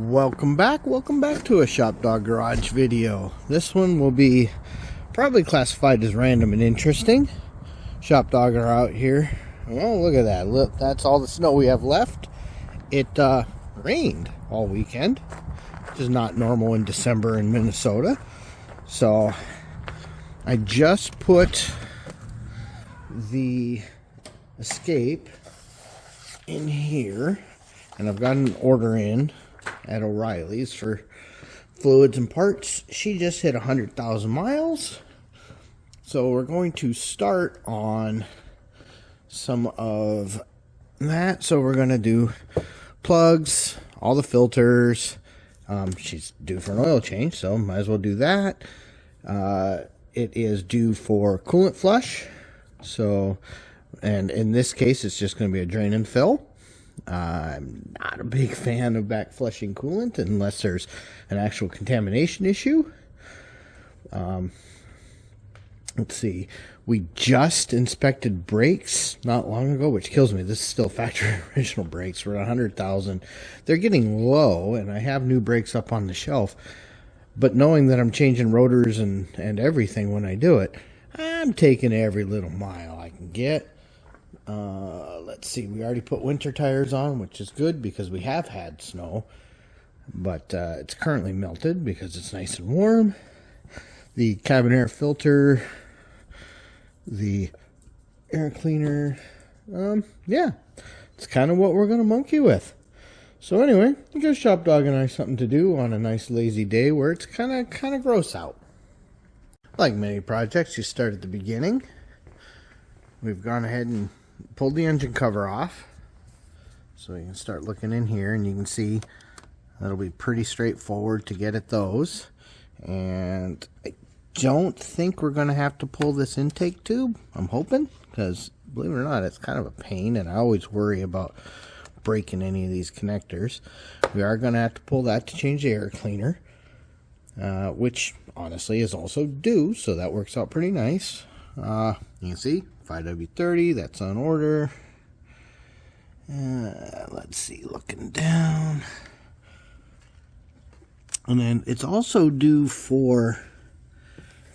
Welcome back to a ShopDog-Garage video. This one will be probably classified as random and interesting. ShopDog are out here. Oh, look at that. Look, that's all the snow we have left. It rained all weekend, which is not normal in December in Minnesota. So I just put the Escape in here, and I've got an order in at O'Reilly's for fluids and parts. She just hit 100,000 miles, so we're going to start on some of that. So we're going to do plugs, all the filters. She's due for an oil change, so might as well do that. It is due for coolant flush, so, and in this case it's just going to be a drain and fill. I'm not a big fan of back flushing coolant unless there's an actual contamination issue. Let's see. We just inspected brakes not long ago, which kills me. This is still factory original brakes. We're at 100,000. They're getting low, and I have new brakes up on the shelf. But knowing that I'm changing rotors and everything when I do it, I'm taking every little mile I can get. Let's see, we already put winter tires on, which is good because we have had snow, but it's currently melted because it's nice and warm. The cabin air filter, the air cleaner, yeah, it's kind of what we're going to monkey with. So anyway, it gives ShopDog and I something to do on a nice lazy day where it's kind of gross out. Like many projects, you start at the beginning. We've gone ahead and pulled the engine cover off, so you can start looking in here, and you can see that'll be pretty straightforward to get at those. And I don't think we're going to have to pull this intake tube. I'm hoping, because believe it or not, it's kind of a pain, and I always worry about breaking any of these connectors. We are going to have to pull that to change the air cleaner, which honestly is also due, so that works out pretty nice. You can see 5W30, that's on order. Let's see, looking down. And then it's also due for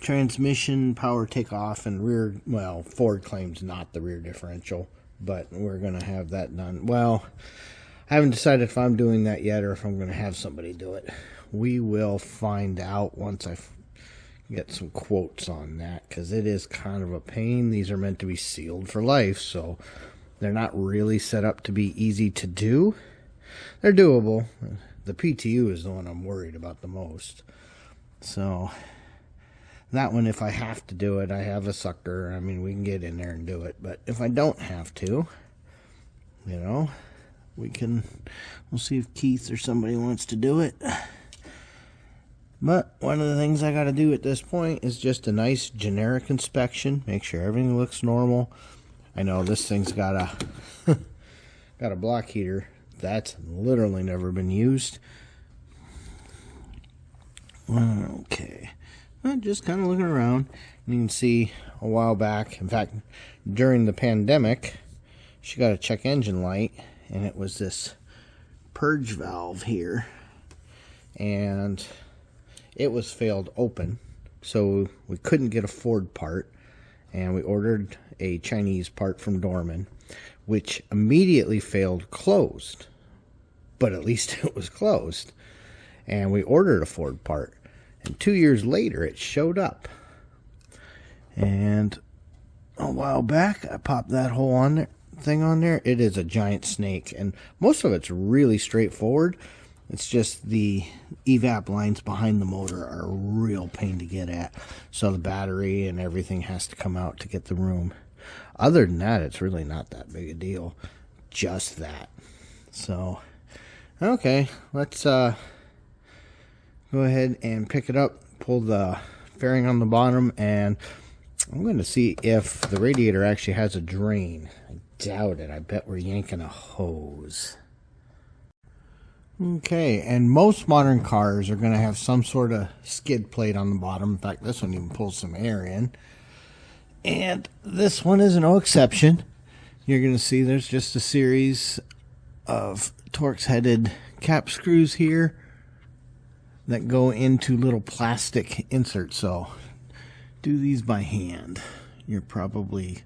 transmission, power takeoff, and rear, well, Ford claims not the rear differential, but we're going to have that done. Well, I haven't decided if I'm doing that yet or if I'm going to have somebody do it. We will find out once I get some quotes on that, because it is kind of a pain. These are meant to be sealed for life, so they're not really set up to be easy to do. They're doable. The PTU is the one I'm worried about the most. So that one, if I have to do it, I have a sucker. I mean, we can get in there and do it. But if I don't have to, you know, we'll see if Keith or somebody wants to do it. But one of the things I got to do at this point is just a nice generic inspection. Make sure everything looks normal. I know this thing's got a block heater. That's literally never been used. Okay. Well, just kind of looking around. You can see a while back, in fact, during the pandemic, she got a check engine light, and it was this purge valve here. And it was failed open, so we couldn't get a Ford part, and we ordered a Chinese part from Dorman, which immediately failed closed, but at least it was closed. And we ordered a Ford part, and 2 years later it showed up. And a while back I popped that whole thing on there. It is a giant snake, and most of it's really straightforward. It's just the evap lines behind the motor are a real pain to get at. So the battery and everything has to come out to get the room. Other than that, it's really not that big a deal. Just that. So, okay, let's go ahead and pick it up. Pull the fairing on the bottom, and I'm going to see if the radiator actually has a drain. I doubt it. I bet we're yanking a hose. Okay, and most modern cars are going to have some sort of skid plate on the bottom. In fact, this one even pulls some air in. And this one is no exception. You're going to see there's just a series of Torx-headed cap screws here that go into little plastic inserts. So do these by hand. You're probably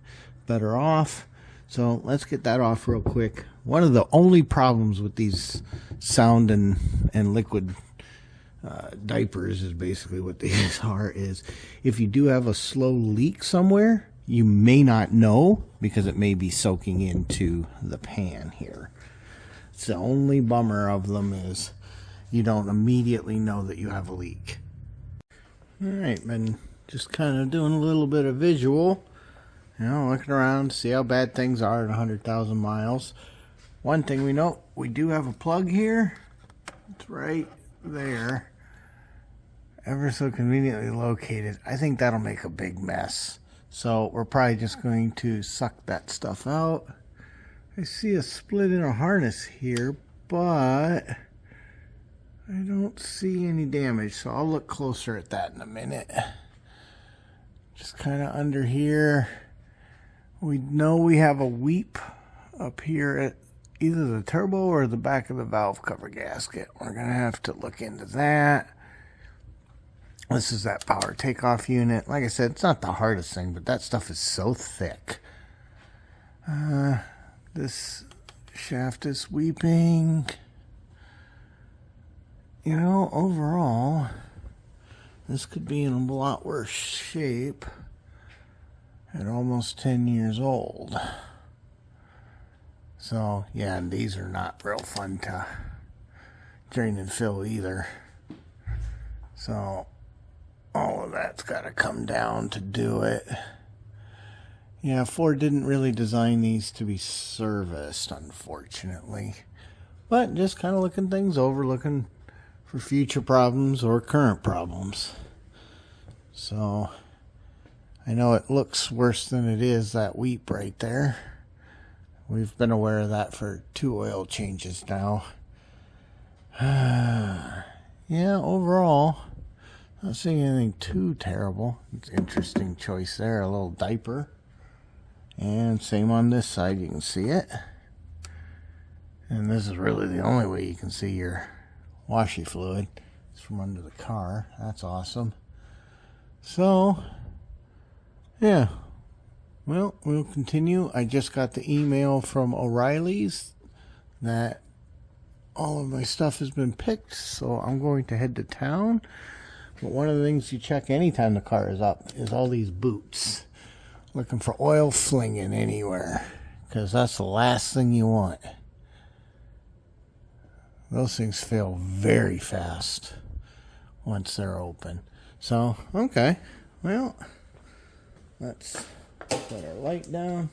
better off. So let's get that off real quick. One of the only problems with these sound and liquid diapers is basically what these are, is if you do have a slow leak somewhere, you may not know because it may be soaking into the pan here. It's the only bummer of them, is you don't immediately know that you have a leak. Alright, been just kind of doing a little bit of visual, you know, looking around to see how bad things are at 100,000 miles. One thing we know, we do have a plug here. It's right there. Ever so conveniently located. I think that'll make a big mess. So we're probably just going to suck that stuff out. I see a split in a harness here, but I don't see any damage. So I'll look closer at that in a minute. Just kind of under here. We know we have a weep up here at either the turbo or the back of the valve cover gasket. We're going to have to look into that. This is that power takeoff unit. Like I said, it's not the hardest thing, but that stuff is so thick. This shaft is weeping. You know, overall, this could be in a lot worse shape at almost 10 years old. So, yeah, and these are not real fun to drain and fill either. So all of that's got to come down to do it. Yeah, Ford didn't really design these to be serviced, unfortunately. But just kind of looking things over, looking for future problems or current problems. So I know it looks worse than it is, that weep right there. We've been aware of that for 2 oil changes now. Yeah, overall, not seeing anything too terrible. It's an interesting choice there, a little diaper. And same on this side, you can see it. And this is really the only way you can see your washy fluid. It's from under the car. That's awesome. So, yeah. Well, we'll continue. I just got the email from O'Reilly's that all of my stuff has been picked, so I'm going to head to town. But one of the things you check anytime the car is up is all these boots. Looking for oil flinging anywhere, because that's the last thing you want. Those things fail very fast once they're open. So, okay. Well, let's put our light down.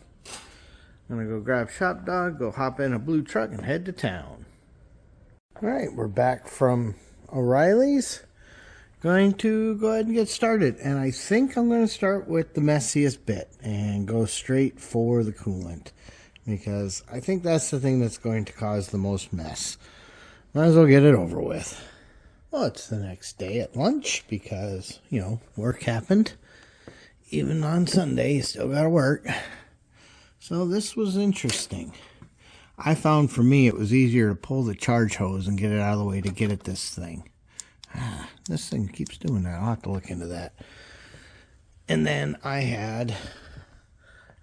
I'm going to go grab ShopDog, go hop in a blue truck, and head to town. Alright, we're back from O'Reilly's. Going to go ahead and get started. And I think I'm going to start with the messiest bit and go straight for the coolant, because I think that's the thing that's going to cause the most mess. Might as well get it over with. Well, it's the next day at lunch because, you know, work happened. Even on Sunday, you still got to work. So this was interesting. I found for me it was easier to pull the charge hose and get it out of the way to get at this thing. This thing keeps doing that. I'll have to look into that. And then I had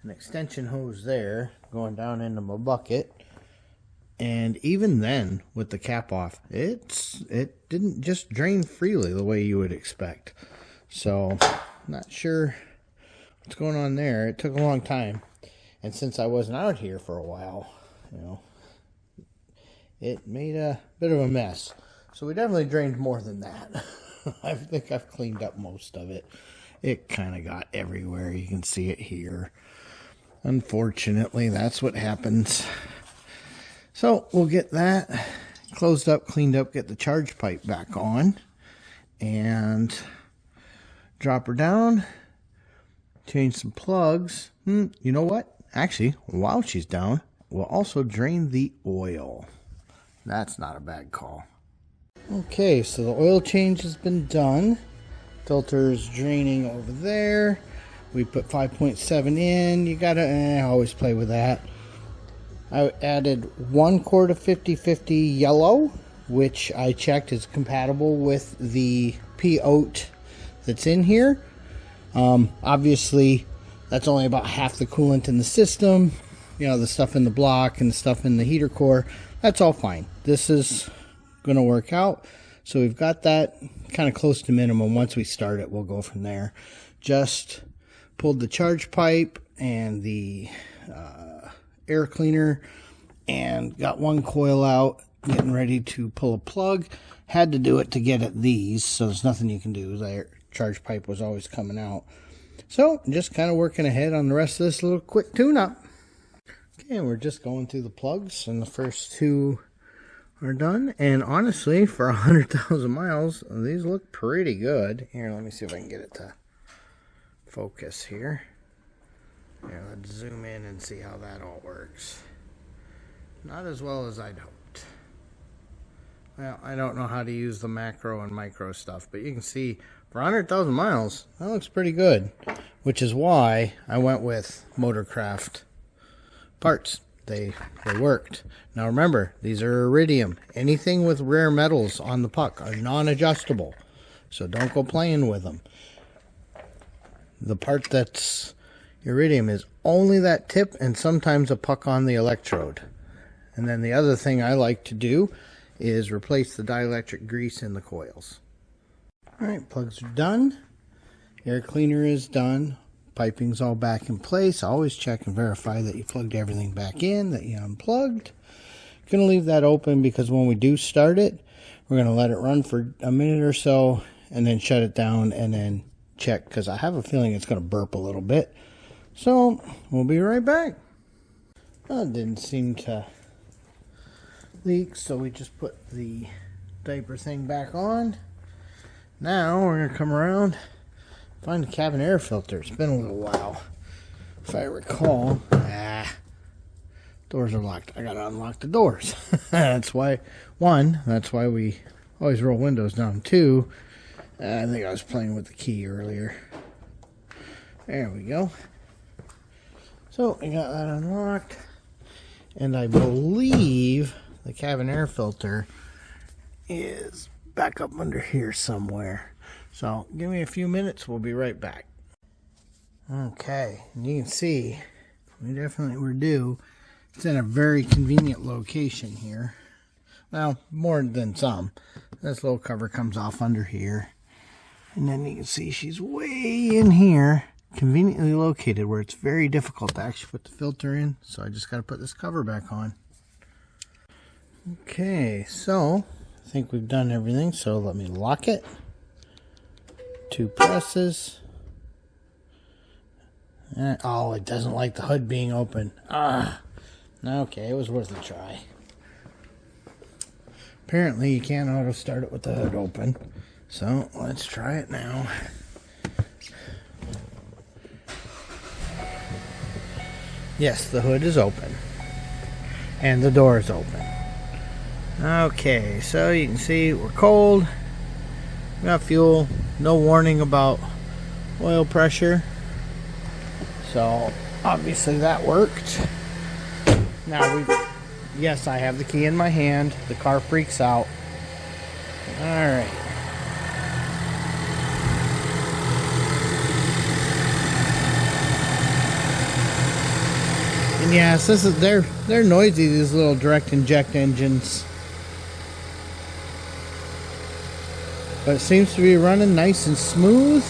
an extension hose there going down into my bucket. And even then, with the cap off, it didn't just drain freely the way you would expect. So, not sure what's going on there. It took a long time. And since I wasn't out here for a while, you know, it made a bit of a mess. So we definitely drained more than that. I think I've cleaned up most of it. It kind of got everywhere. You can see it here. Unfortunately, that's what happens. So we'll get that closed up, cleaned up, get the charge pipe back on, and drop her down, change some plugs. You know what? Actually, while she's down, we'll also drain the oil. That's not a bad call. Okay, so the oil change has been done. Filter's draining over there. We put 5.7 in. You gotta always play with that. I added 1 quart of 50/50 yellow which I checked is compatible with the P-oat that's in here. Obviously, that's only about half the coolant in the system. You know, the stuff in the block and the stuff in the heater core, that's all fine. This is going to work out. So we've got that kind of close to minimum. Once we start it, we'll go from there. Just pulled the charge pipe and the air cleaner and got one coil out, getting ready to pull a plug. Had to do it to get at these, so there's nothing you can do. The charge pipe was always coming out. So just kind of working ahead on the rest of this little quick tune-up. Okay, we're just going through the plugs, and the first two are done. And honestly, for 100,000 miles, these look pretty good. Here, let me see if I can get it to focus here. Yeah, let's zoom in and see how that all works. Not as well as I'd hoped. Well, I don't know how to use the macro and micro stuff, but you can see for 100,000 miles, that looks pretty good. Which is why I went with Motorcraft parts. They worked. Now remember, these are iridium. Anything with rare metals on the puck are non-adjustable. So don't go playing with them. The part that's iridium is only that tip and sometimes a puck on the electrode. And then the other thing I like to do is replace the dielectric grease in the coils. Alright, plugs are done. Air cleaner is done. Piping's all back in place. Always check and verify that you plugged everything back in, that you unplugged. Going to leave that open because when we do start it, we're going to let it run for a minute or so and then shut it down and then check, because I have a feeling it's going to burp a little bit. So we'll be right back. Well, it didn't seem to leak, so we just put the diaper thing back on. Now we're going to come around, find the cabin air filter. It's been a little while. If I recall, doors are locked. I gotta unlock the doors. That's why, that's why we always roll windows down. Two, I think I was playing with the key earlier. There we go. So I got that unlocked, and I believe the cabin air filter is back up under here somewhere. So give me a few minutes, we'll be right back. Okay, and you can see we definitely were due. It's in a very convenient location here. Well, more than some. This little cover comes off under here. And then you can see she's way in here, conveniently located where it's very difficult to actually put the filter in. So I just got to put this cover back on. Okay, so I think we've done everything. So let me lock it. 2 presses. Oh, it doesn't like the hood being open. Okay, it was worth a try. Apparently you can't auto start it with the hood open. So let's try it now. Yes, the hood is open. And the door is open. Okay, so you can see we're cold. We got fuel. No warning about oil pressure. So obviously that worked. Now yes, I have the key in my hand. The car freaks out. Alright. And yes, this is they're noisy, these little direct inject engines. But it seems to be running nice and smooth.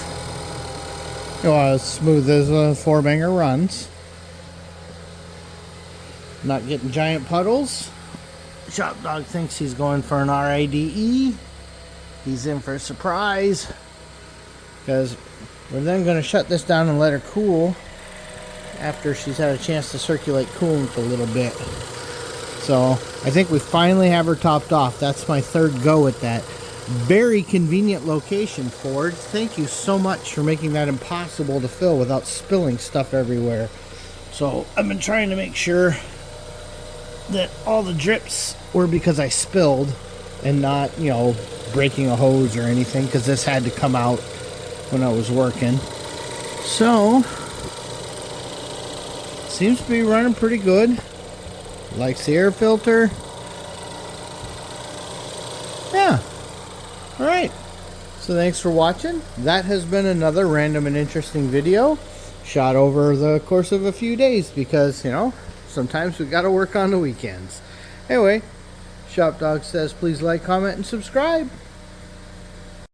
Well, as smooth as a 4-banger runs. Not getting giant puddles. ShopDog thinks he's going for an RIDE. He's in for a surprise. Because we're then going to shut this down and let her cool after she's had a chance to circulate coolant a little bit. So I think we finally have her topped off. That's my third go at that. Very convenient location, Ford. Thank you so much for making that impossible to fill without spilling stuff everywhere. So I've been trying to make sure that all the drips were because I spilled and not, you know, breaking a hose or anything, because this had to come out when I was working. So seems to be running pretty good. Likes the air filter. Yeah. All right. So thanks for watching. That has been another random and interesting video shot over the course of a few days because, you know, sometimes we got to work on the weekends. Anyway, ShopDog says please like, comment, and subscribe.